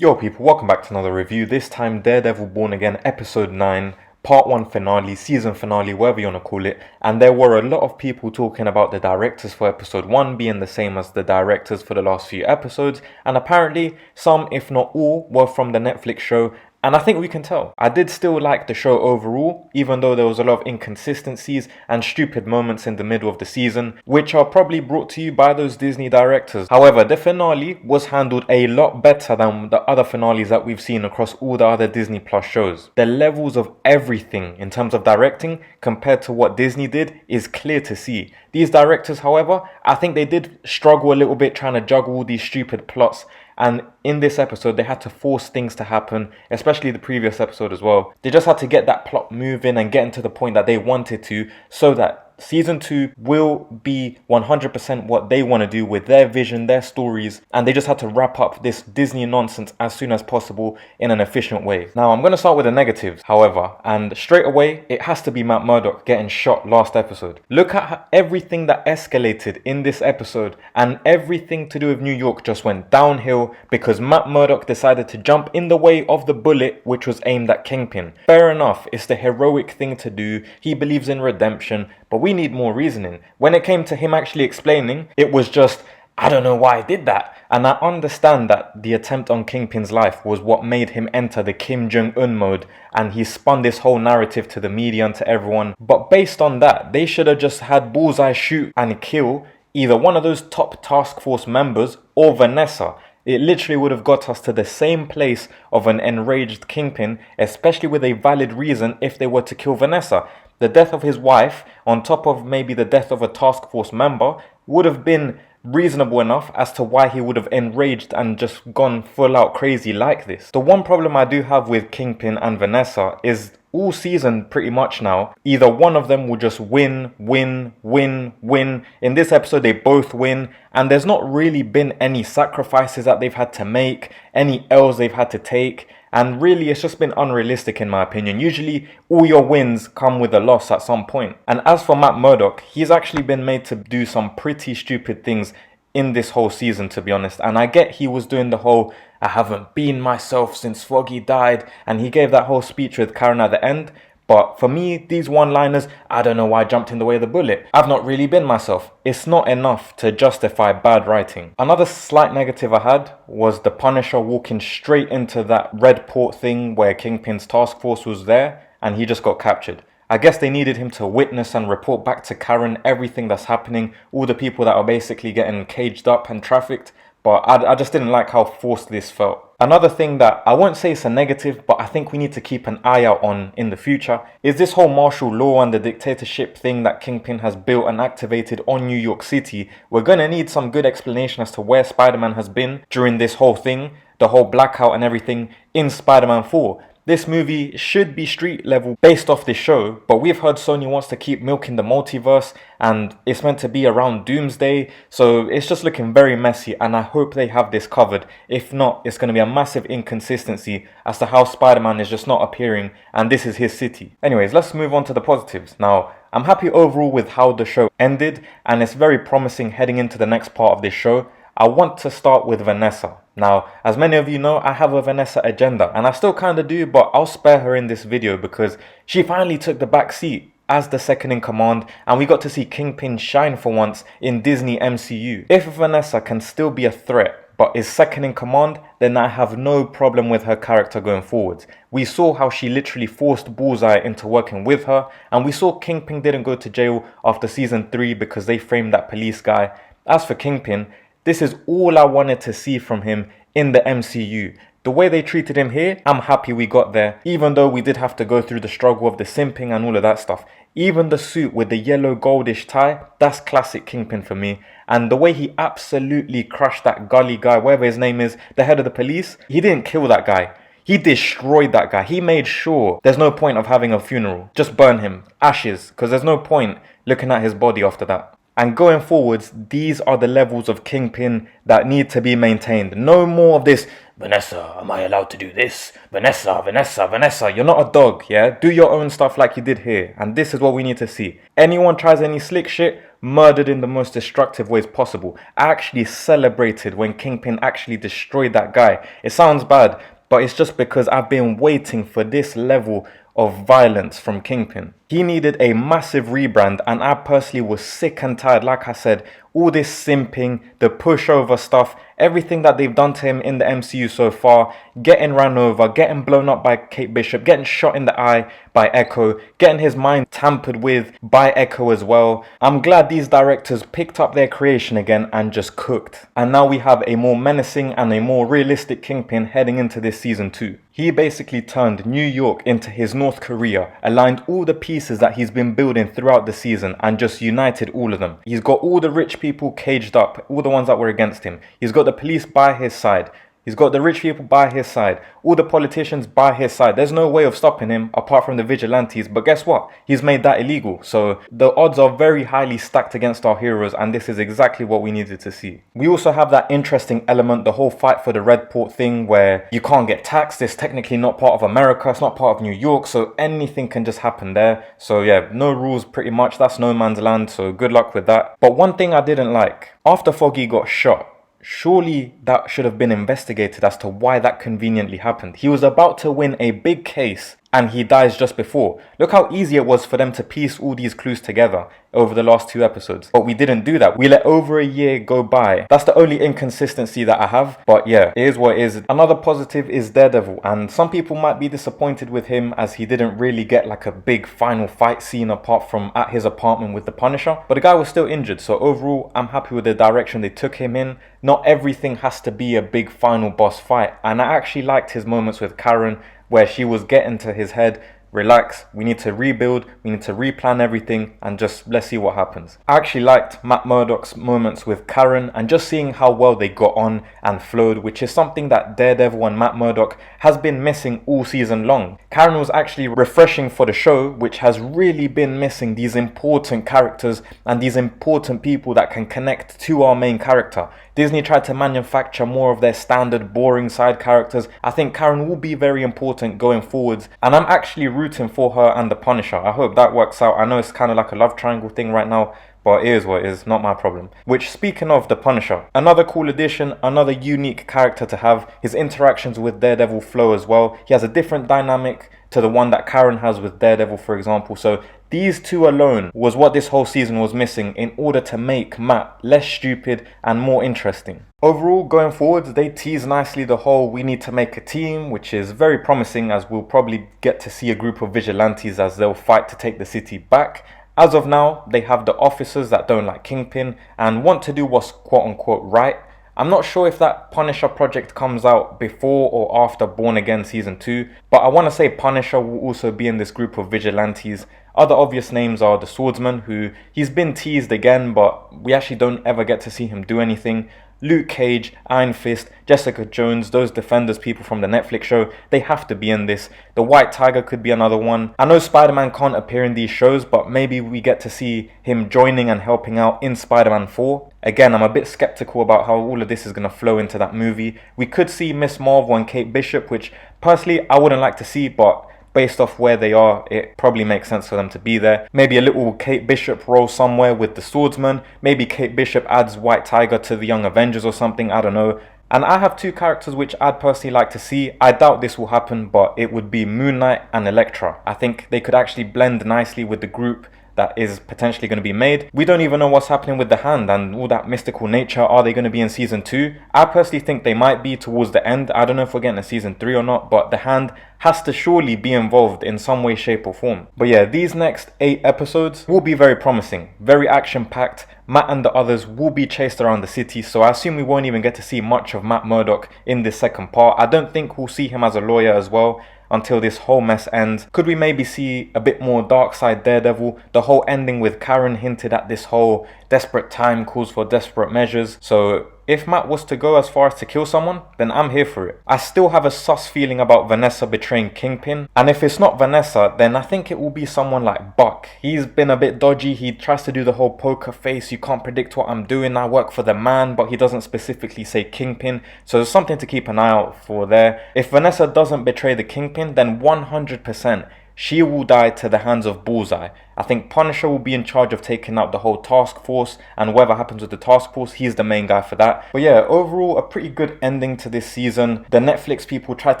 Yo people, welcome back to another review. This time Daredevil Born Again episode 9, part 1 finale, season finale, whatever you want to call it. And there were a lot of people talking about the directors for episode 1 being the same as the directors for the last few episodes. And apparently some, if not all, were from the Netflix show. And I think we can tell. I did still like the show overall, even though there was a lot of inconsistencies and stupid moments in the middle of the season, which are probably brought to you by those Disney directors. However, the finale was handled a lot better than the other finales that we've seen across all the other Disney Plus shows. The levels of everything in terms of directing compared to what Disney did is clear to see. These directors, however, I think they did struggle a little bit trying to juggle all these stupid plots. And in this episode, they had to force things to happen, especially the previous episode as well. They just had to get that plot moving and getting to the point that they wanted to, so that Season 2 will be 100% what they want to do with their vision, their stories, and they just had to wrap up this Disney nonsense as soon as possible in an efficient way. Now, I'm going to start with the negatives, however, and straight away, it has to be Matt Murdock getting shot last episode. Look at everything that escalated in this episode, and everything to do with New York just went downhill because Matt Murdock decided to jump in the way of the bullet which was aimed at Kingpin. Fair enough, it's the heroic thing to do, he believes in redemption, but we need more reasoning. When it came to him actually explaining, it was just, I don't know why I did that. And I understand that the attempt on Kingpin's life was what made him enter the Kim Jong-un mode, and he spun this whole narrative to the media and to everyone. But based on that, they should have just had Bullseye shoot and kill either one of those top task force members or Vanessa. It literally would have got us to the same place of an enraged Kingpin, especially with a valid reason if they were to kill Vanessa. The death of his wife, on top of maybe the death of a task force member, would have been reasonable enough as to why he would have enraged and just gone full out crazy like this. The one problem I do have with Kingpin and Vanessa is all season pretty much now, either one of them will just win. In this episode they both win, and there's not really been any sacrifices that they've had to make, any L's they've had to take. And really, it's just been unrealistic in my opinion. Usually, all your wins come with a loss at some point. And as for Matt Murdock, he's actually been made to do some pretty stupid things in this whole season, to be honest. And I get he was doing the whole, I haven't been myself since Foggy died. And he gave that whole speech with Karen at the end. But for me, these one-liners, I don't know why I jumped in the way of the bullet. I've not really been myself. It's not enough to justify bad writing. Another slight negative I had was the Punisher walking straight into that red port thing where Kingpin's task force was there and he just got captured. I guess they needed him to witness and report back to Karen everything that's happening, all the people that are basically getting caged up and trafficked. But I just didn't like how forced this felt. Another thing that I won't say is a negative, but I think we need to keep an eye out on in the future, is this whole martial law and the dictatorship thing that Kingpin has built and activated on New York City. We're gonna need some good explanation as to where Spider-Man has been during this whole thing, the whole blackout and everything in Spider-Man 4. This movie should be street level based off this show, but we've heard Sony wants to keep milking the multiverse and it's meant to be around Doomsday, so it's just looking very messy and I hope they have this covered. If not, it's going to be a massive inconsistency as to how Spider-Man is just not appearing and this is his city. Anyways, let's move on to the positives. Now, I'm happy overall with how the show ended and it's very promising heading into the next part of this show. I want to start with Vanessa. Now, as many of you know, I have a Vanessa agenda, and I still kind of do, but I'll spare her in this video because she finally took the back seat as the second in command, and we got to see Kingpin shine for once in Disney MCU. If Vanessa can still be a threat, but is second in command, then I have no problem with her character going forward. We saw how she literally forced Bullseye into working with her, and we saw Kingpin didn't go to jail after season 3 because they framed that police guy. As for Kingpin, this is all I wanted to see from him in the MCU. The way they treated him here, I'm happy we got there, even though we did have to go through the struggle of the simping and all of that stuff. Even the suit with the yellow goldish tie, that's classic Kingpin for me. And the way he absolutely crushed that gully guy, whatever his name is, the head of the police, he didn't kill that guy. He destroyed that guy. He made sure there's no point of having a funeral. Just burn him. Ashes. Because there's no point looking at his body after that. And going forwards, these are the levels of Kingpin that need to be maintained. No more of this, Vanessa, am I allowed to do this? Vanessa, Vanessa, Vanessa, you're not a dog, yeah? Do your own stuff like you did here. And this is what we need to see. Anyone tries any slick shit, murdered in the most destructive ways possible. I actually celebrated when Kingpin actually destroyed that guy. It sounds bad, but it's just because I've been waiting for this level of violence from Kingpin. He needed a massive rebrand, and I personally was sick and tired, like I said, all this simping, the pushover stuff, everything that they've done to him in the MCU so far, getting ran over, getting blown up by Kate Bishop, getting shot in the eye by Echo, getting his mind tampered with by Echo as well. I'm glad these directors picked up their creation again and just cooked. And now we have a more menacing and a more realistic Kingpin heading into this season 2. He basically turned New York into his North Korea, aligned all the pieces that he's been building throughout the season and just united all of them. He's got all the rich people caged up, all the ones that were against him. He's got the police by his side. He's got the rich people by his side, all the politicians by his side. There's no way of stopping him apart from the vigilantes, but guess what? He's made that illegal. So the odds are very highly stacked against our heroes, and this is exactly what we needed to see. We also have that interesting element, the whole fight for the Red Port thing, where you can't get taxed. It's technically not part of America, it's not part of New York, so anything can just happen there. So yeah, no rules pretty much. That's no man's land, so good luck with that. But one thing I didn't like, after Foggy got shot, surely that should have been investigated as to why that conveniently happened. He was about to win a big case and he dies just before. Look how easy it was for them to piece all these clues together over the last 2 episodes. But we didn't do that. We let over a year go by. That's the only inconsistency that I have. But yeah, it is what it is. Another positive is Daredevil. And some people might be disappointed with him as he didn't really get like a big final fight scene apart from at his apartment with the Punisher. But the guy was still injured. So overall, I'm happy with the direction they took him in. Not everything has to be a big final boss fight. And I actually liked his moments with Karen, where she was getting to his head, relax, we need to rebuild, we need to replan everything, and just let's see what happens. I actually liked Matt Murdock's moments with Karen and just seeing how well they got on and flowed, which is something that Daredevil and Matt Murdock has been missing all season long. Karen was actually refreshing for the show, which has really been missing these important characters and these important people that can connect to our main character. Disney tried to manufacture more of their standard boring side characters. I think Karen will be very important going forwards, and I'm actually rooting for her and the Punisher. I hope that works out. I know it's kind of like a love triangle thing right now, but it is what it is, not my problem. Which, speaking of the Punisher, another cool addition, another unique character to have. His interactions with Daredevil flow as well. He has a different dynamic to the one that Karen has with Daredevil, for example. So these two alone was what this whole season was missing in order to make Matt less stupid and more interesting. Overall, going forwards, they tease nicely the whole we need to make a team, which is very promising as we'll probably get to see a group of vigilantes as they'll fight to take the city back. As of now, they have the officers that don't like Kingpin and want to do what's quote-unquote right. I'm not sure if that Punisher project comes out before or after Born Again Season 2, but I want to say Punisher will also be in this group of vigilantes. Other obvious names are the Swordsman, who he's been teased again, but we actually don't ever get to see him do anything. Luke Cage, Iron Fist, Jessica Jones, those Defenders people from the Netflix show, they have to be in this. The White Tiger could be another one. I know Spider-Man can't appear in these shows, but maybe we get to see him joining and helping out in Spider-Man 4. Again, I'm a bit skeptical about how all of this is going to flow into that movie. We could see Miss Marvel and Kate Bishop, which personally I wouldn't like to see, but based off where they are, it probably makes sense for them to be there. Maybe a little Kate Bishop role somewhere with the Swordsman. Maybe Kate Bishop adds White Tiger to the Young Avengers or something, I don't know. And I have two characters which I'd personally like to see. I doubt this will happen, but it would be Moon Knight and Elektra. I think they could actually blend nicely with the group that is potentially going to be made. We don't even know what's happening with the Hand and all that mystical nature. Are they going to be in Season 2? I personally think they might be towards the end. I don't know if we're getting a Season 3 or not, but the Hand has to surely be involved in some way, shape or form. But yeah, these next 8 episodes will be very promising, very action-packed. Matt and the others will be chased around the city, so I assume we won't even get to see much of Matt Murdock in this second part. I don't think we'll see him as a lawyer as well until this whole mess ends. Could we maybe see a bit more dark side Daredevil? The whole ending with Karen hinted at this whole desperate time calls for desperate measures. So if Matt was to go as far as to kill someone, then I'm here for it. I still have a sus feeling about Vanessa betraying Kingpin, and if it's not Vanessa, then I think it will be someone like Buck. He's been a bit dodgy. He tries to do the whole poker face, you can't predict what I'm doing, I work for the man, but he doesn't specifically say Kingpin, so there's something to keep an eye out for there. If Vanessa doesn't betray the Kingpin, then 100% she will die to the hands of Bullseye. I think Punisher will be in charge of taking out the whole task force, and whatever happens with the task force, he's the main guy for that. But yeah, overall, a pretty good ending to this season. The Netflix people tried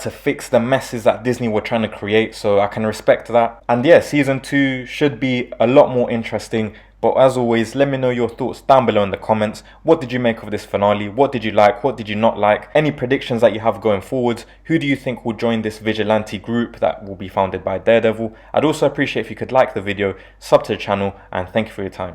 to fix the messes that Disney were trying to create, so I can respect that. And yeah, season 2 should be a lot more interesting. But as always, let me know your thoughts down below in the comments. What did you make of this finale? What did you like? What did you not like? Any predictions that you have going forwards? Who do you think will join this vigilante group that will be founded by Daredevil? I'd also appreciate if you could like the video, sub to the channel, and thank you for your time.